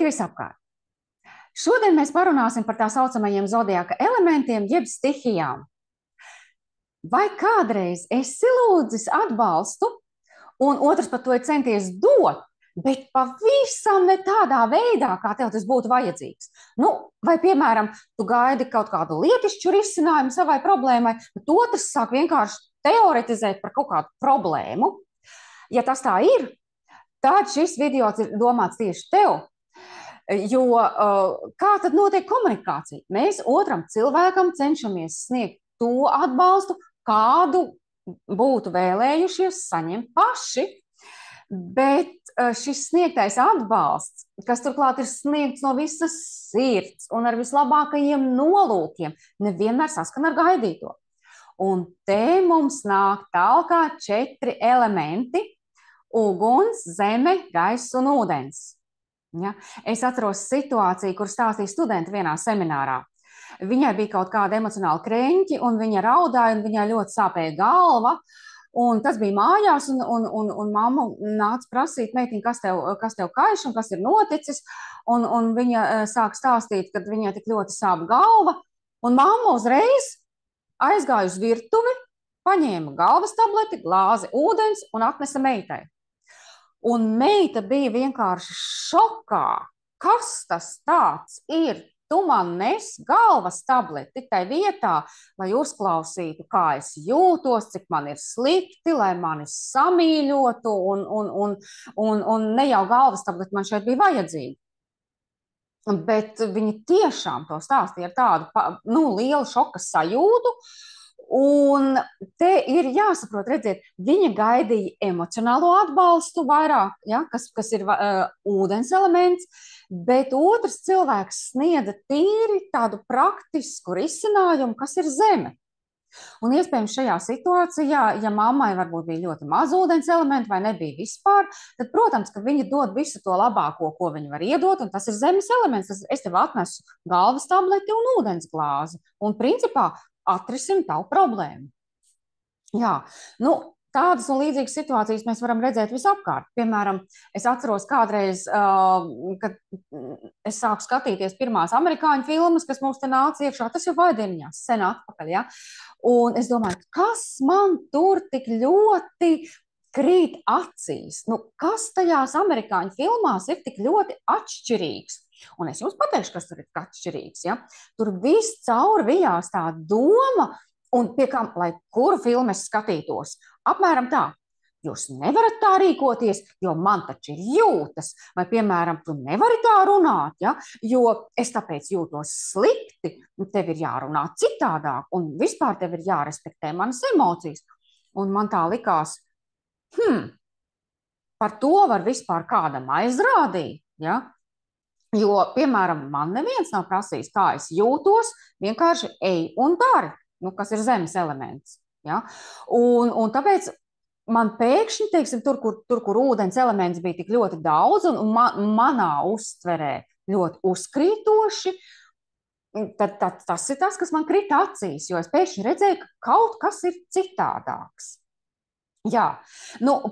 Sveiki visapkārt! Šodien mēs parunāsim par tā saucamajiem zodiaka elementiem, jeb stihijām. Vai kādreiz esi lūdzis atbalstu, un otrs par to ir centies dot, bet pavisam ne tādā veidā, kā tev tas būtu vajadzīgs? Vai, piemēram, tu gaidi kaut kādu lietišķu risinājumu savai problēmai, bet otrs sāk vienkārši teoretizēt par kaut kādu problēmu. Ja tas tā ir, tad šis video ir domāts tieši tev. Jo kā tad notiek komunikācija? Mēs otram cilvēkam cenšamies sniegt to atbalstu, kādu būtu vēlējušies saņemt paši. Bet šis sniegtais atbalsts, kas turklāt ir sniegts no visas sirds un ar vislabākajiem nolūkiem, nevienmēr saskan ar gaidīto. Un te mums nāk talkā 4 elementi – uguns, zeme, gaiss un ūdens. Ja? Es atceros situāciju, kur stāstīja studenti vienā seminārā. Viņai bija kaut kāda emocionāla kreņķi, un viņa raudāja, un viņai ļoti sāpēja galva. Un tas bija mājās, un mamma nāca prasīt, meitiņ, kas tev kaiš un kas ir noticis. Un viņa sāk stāstīt, kad viņai tik ļoti sāp galva. Un mamma uzreiz aizgāja uz virtuvi, paņēma galvas tableti, glāzi ūdens un atnesa meitai. Un meita bija vienkārši šokā. Kas tas tāds ir? Tu man nes galvas tableti tai vietā, lai uzklausītu, kā es jūtos, cik man ir slikti, lai mani samīļotu, un ne jau galvas tableti man šeit bija vajadzīgi. Bet viņi tiešām to stāstīja ar tādu lielu šoka sajūtu. Un te ir jāsaprot, redziet, viņa gaidīja emocionālo atbalstu vairāk, ja, kas ir ūdens elements, bet otrs cilvēks sniedza tīri tādu praktisku risinājumu, kas ir zeme. Un iespējams šajā situācijā, ja mammai varbūt bija ļoti maz ūdens elementu vai nebija vispār, tad, protams, ka viņa dod visu to labāko, ko viņa var iedot, un tas ir zemes elements. Es tev atnesu galvas tableti un ūdens glāzi. Un principā atrisina tavu problēmu. Jā, tādas un līdzīgas situācijas mēs varam redzēt visapkārt. Piemēram, es atceros kādreiz, kad es sāku skatīties pirmās amerikāņu filmas, kas mums te nāca iekšā, tas jau vaidieniņās, sen atpakaļ, ja? Un es domāju, kas man tur tik ļoti krīt acīs? Kas tajās amerikāņu filmās ir tik ļoti atšķirīgs? Un es jums pateikšu, kas tur ir atšķirīgs. Ja? Tur viss cauri vijās tā doma, un pie kā, lai kuru filmu es skatītos, apmēram tā, jūs nevarat tā rīkoties, jo man taču ir jūtas, vai, piemēram, tu nevari tā runāt, ja? Jo es tāpēc jūtos slikti, un tev ir jārunā citādāk, un vispār tev ir jārespektē manas emocijas. Un man tā likās, par to var vispār kādam aizrādīt, ja? Jo, piemēram, man neviens nav prasījis, kā es jūtos, vienkārši ej un dari, kas ir zemes elements. Ja? Un tāpēc man pēkšņi, teiksim, tur, kur ūdens elements bija tik ļoti daudz un manā uztverē ļoti uzkrītoši, tad tas ir tas, kas man krita acīs, jo es pēkšņi redzēju, ka kaut kas ir citādāks. Jā,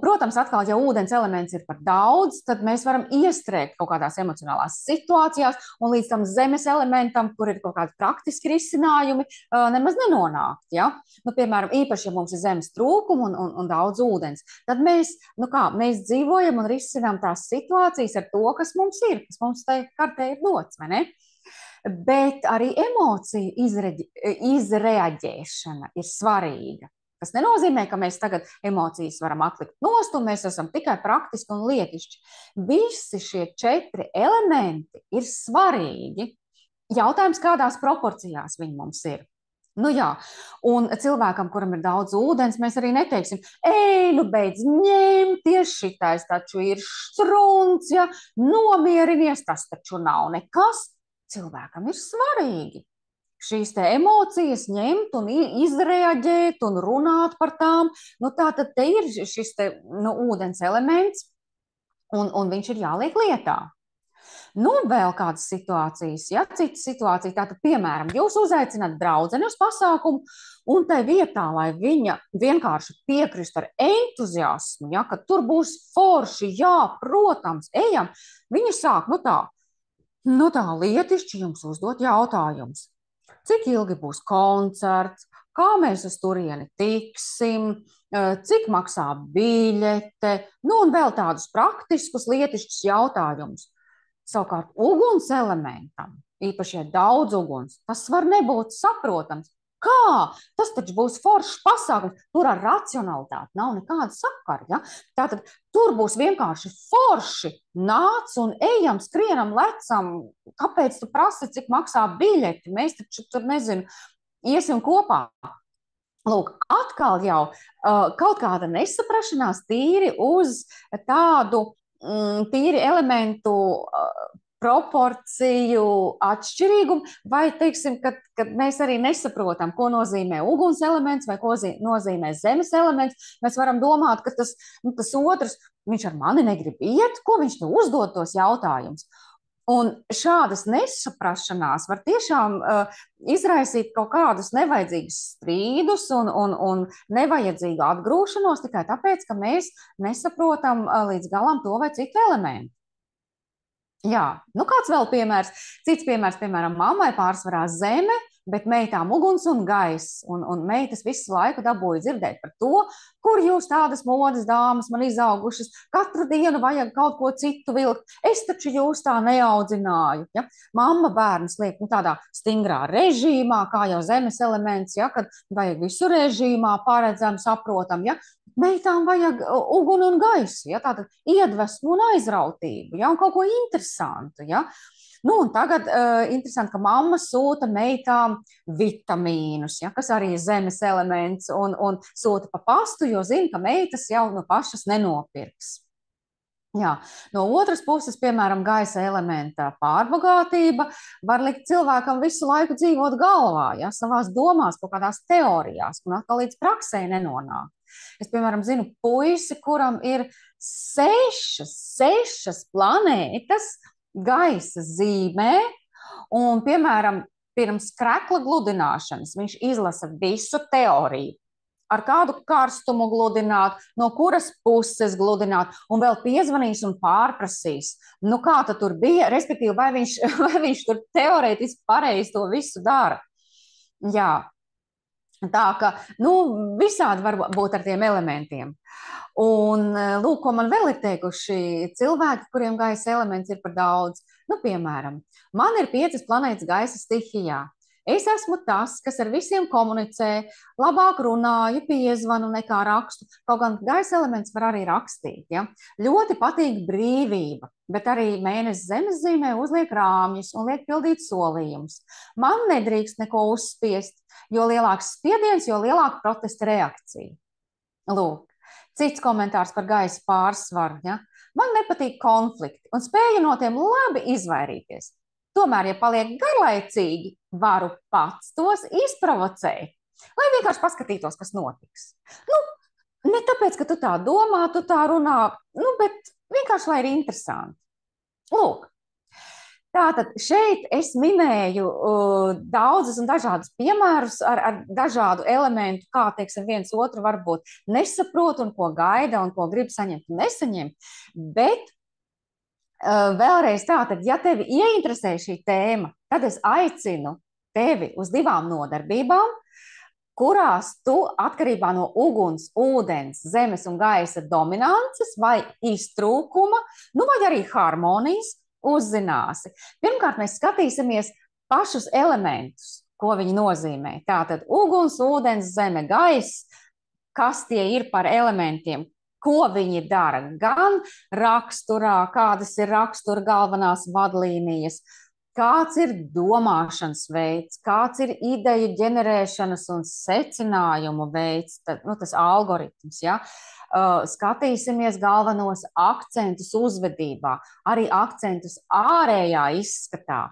protams, atkal, ja ūdens elements ir par daudz, tad mēs varam iestrēgt kaut kādās emocionālās situācijās, un līdz tam zemes elementam, kur ir kaut kādi praktiski risinājumi, nemaz nenonākt. Ja? Piemēram, īpaši, ja mums ir zemes trūkuma un daudz ūdens, tad mēs dzīvojam un risinām tās situācijas ar to, kas mums ir, kas mums tai kartē ir dots, vai ne? Bet arī emociju izreaģēšana ir svarīga. Tas nenozīmē, ka mēs tagad emocijas varam atlikt nost, un mēs esam tikai praktiski un lietišķi. Visi šie 4 elementi ir svarīgi. Jautājums, kādās proporcijās viņi mums ir. Jā, un cilvēkam, kuram ir daudz ūdens, mēs arī neteiksim, beidz ņemties, šitais taču ir strunts, ja, nomierinies, tas taču nav nekas. Cilvēkam ir svarīgi šīs te emocijas ņemt un izreaģēt un runāt par tām. Tātad te ir šis te ūdens elements, un viņš ir jāliek lietā. Vēl kādas situācijas, ja cita situācija, tātad, piemēram, jūs uzaicināt draudzeni uz pasākumu, un tai vietā, lai viņa vienkārši piekrist ar entuziasmu, ja, ka tur būs forši, jā, protams, ejam, viņa sāk, tā, Nu tā lietišķi jums uzdot jautājums. Cik ilgi būs koncerts, kā mēs uz turieni tiksim, cik maksā biļete, nu un vēl tādus praktiskus lietišķus jautājumus. Savukārt uguns elementam, īpaši, ja daudz uguns, tas var nebūt saprotams. Kā? Tas taču būs foršs pasākums. Tur ar racionalitāti nav nekāda sakara. Ja? Tātad tur būs vienkārši forši. Nāc un ejam, skrienam, lecam. Kāpēc tu prasi, cik maksā biļeti? Mēs taču tur, nezinu, iesim kopā. Lūk, atkal jau kaut kāda nesaprašanās tīri uz tādu tīri elementu proporciju atšķirīgumu, vai, teiksim, kad mēs arī nesaprotam, ko nozīmē uguns elements vai ko nozīmē zemes elements, mēs varam domāt, ka tas otrs, viņš ar mani negrib iet, ko viņš te uzdod tos jautājumus. Un šādas nesaprašanās var tiešām izraisīt kaut kādus nevajadzīgus strīdus un nevajadzīgu atgrūšanos tikai tāpēc, ka mēs nesaprotam līdz galam to vai citu elementu. Jā, nu kāds vēl piemērs? Cits piemērs, piemēram, mammai pārsvarā zeme, bet meitām uguns un gaiss. Un meitas visu laiku dabūja dzirdēt par to, kur jūs tādas modes dāmas man izaugušas, katru dienu vajag kaut ko citu vilkt. Es taču jūs tā neaudzināju. Ja? Mamma bērnus liek tādā stingrā režīmā, kā jau zemes elements, ja? Kad vajag visu režīmā, paredzam, saprotam. Ja? Meitām vajag uguni un gaisu, ja? Tātad iedvesmu un aizrautību, ja? Un kaut ko interesantu. Ja? Nu, un tagad interesanti, ka mamma sūta meitām vitamīnus, ja? Kas arī ir zemes elements, un sūta pa pastu, jo zina, ka meitas jau no pašas nenopirks. Jā. No otras puses, piemēram, gaisa elementa pārbagātība var likt cilvēkam visu laiku dzīvot galvā, ja? Savās domās, kaut kādās teorijās, un atkal līdz praksē nenonāk. Es, piemēram, zinu puisi, kuram ir sešas planētas gaisa zīmē, un, piemēram, pirms krekla gludināšanas viņš izlasa visu teoriju. Ar kādu karstumu gludināt, no kuras puses gludināt, un vēl piezvanīs un pārprasīs, nu kā tad tur bija, respektīvi, vai viņš tur teorētiski pareizi to visu dara. Jā. Tā ka, nu, visādi var būt ar tiem elementiem. Un, lūk, ko man vēl ir teikuši cilvēki, kuriem gaisa elements ir par daudz. Nu, piemēram, man ir 5 planētas gaisa stihijā. Es esmu tas, kas ar visiem komunicē, labāk runāju, piezvanu nekā rakstu. Kaut gan gaisa elements var arī rakstīt. Ja? Ļoti patīk brīvība, bet arī mēnesis zemes zīmē uzliek rāmjus un liek pildīt solījumus. Man nedrīkst neko uzspiest, jo lielāks spiediens, jo lielāka protesta reakcija. Lūk, cits komentārs par gaisa pārsvaru. Ja? Man nepatīk konflikti un spēju no tiem labi izvairīties. Tomēr, ja paliek garlaicīgi, varu pats tos izprovocēt, lai vienkārši paskatītos, kas notiks. Nu, ne tāpēc, ka tu tā domā, tu tā runā, nu, bet vienkārši, lai ir interesanti. Lūk, tātad šeit es minēju daudzus un dažādus piemērus ar dažādu elementu, kā, teiksim, viens otru varbūt nesaprot un ko gaida un ko grib saņemt un nesaņemt, bet vēlreiz tātad, ja tevi ieinteresē šī tēma, tad es aicinu tevi uz 2 nodarbībām, kurās tu atkarībā no uguns, ūdens, zemes un gaisa dominances vai iztrūkuma, nu vai arī harmonijas uzzināsi. Pirmkārt, mēs skatīsimies pašus elementus, ko viņi nozīmē. Tātad uguns, ūdens, zeme, gaiss, kas tie ir par elementiem, ko viņi dara gan raksturā, kādas ir rakstura galvenās vadlīnijas, kāds ir domāšanas veids, kāds ir ideju ģenerēšanas un secinājumu veids, tas algoritms, ja? Skatīsimies galvenos akcentus uzvedībā, arī akcentus ārējā izskatā,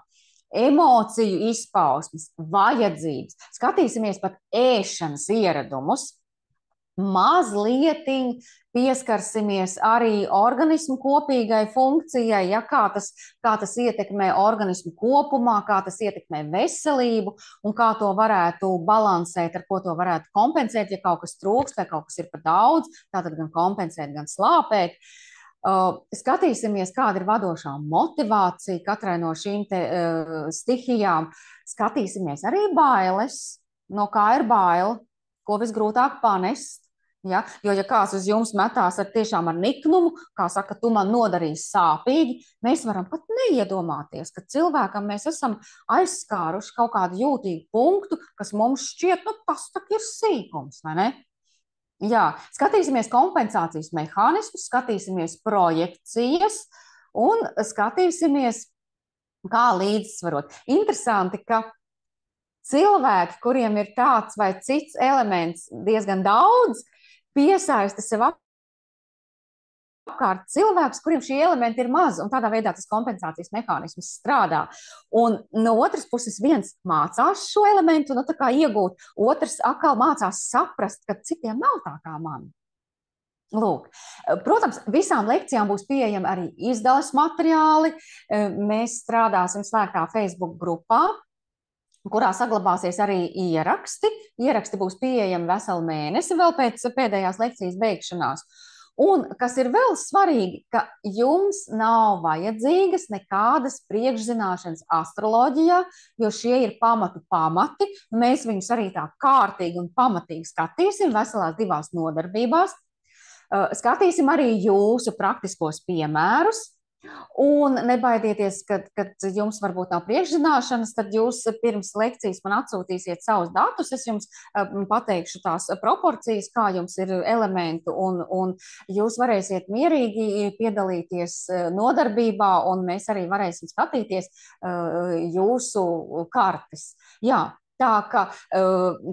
emociju izpausmes, vajadzības, skatīsimies pat ēšanas ieradumus, mazliet pieskarsimies arī organismu kopīgai funkcijai, ja, kā tas ietekmē organismu kopumā, kā tas ietekmē veselību un kā to varētu balansēt, ar ko to varētu kompensēt, ja kaut kas trūkst vai kaut kas ir par daudz, tātad gan kompensēt, gan slāpēt. Skatīsimies, kāda ir vadošā motivācija katrai no šīm stihijām. Skatīsimies arī bailes, no kā ir baila, ko visgrūtāk panest. Ja? Jo, ja kāds uz jums metās tiešām ar niknumu, kā saka, tu man nodarīsi sāpīgi, mēs varam pat neiedomāties, ka cilvēkam mēs esam aizskāruši kaut kādu jūtīgu punktu, kas mums šķiet, nu tas tak ir sīkums, vai ne? Jā, skatīsimies kompensācijas mehānismus, skatīsimies projekcijas un skatīsimies, kā līdzsvarot. Interesanti, ka cilvēki, kuriem ir tāds vai cits elements diezgan daudz, piesaista sev apkārt cilvēkus, kuriem šie elementi ir maz, un tādā veidā tas kompensācijas mehānisms strādā. Un no otras puses viens mācās šo elementu, nu tā kā iegūt, otrs atkal mācās saprast, ka citiem nav tā kā man. Lūk, protams, visām lekcijām būs pieejami arī izdales materiāli. Mēs strādāsim slēgtā Facebook grupā, kurā saglabāsies arī ieraksti. Ieraksti būs pieejami veselu mēnesi vēl pēc pēdējās lekcijas beigšanās. Un kas ir vēl svarīgi, ka jums nav vajadzīgas nekādas priekšzināšanas astroloģijā, jo šie ir pamati. Mēs viņus arī tā kārtīgi un pamatīgi skatīsim veselās 2 nodarbībās. Skatīsim arī jūsu praktiskos piemērus. Un nebaidieties, kad jums varbūt nav priekšzināšanas, tad jūs pirms lekcijas man atsūtīsiet savus datus, es jums pateikšu tās proporcijas, kā jums ir elementu, un jūs varēsiet mierīgi piedalīties nodarbībā, un mēs arī varēsim skatīties jūsu kartes. Jā, tā ka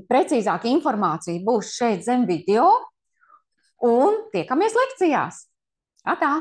precīzāka informācija būs šeit zem video, un tiekamies lekcijās. Atā!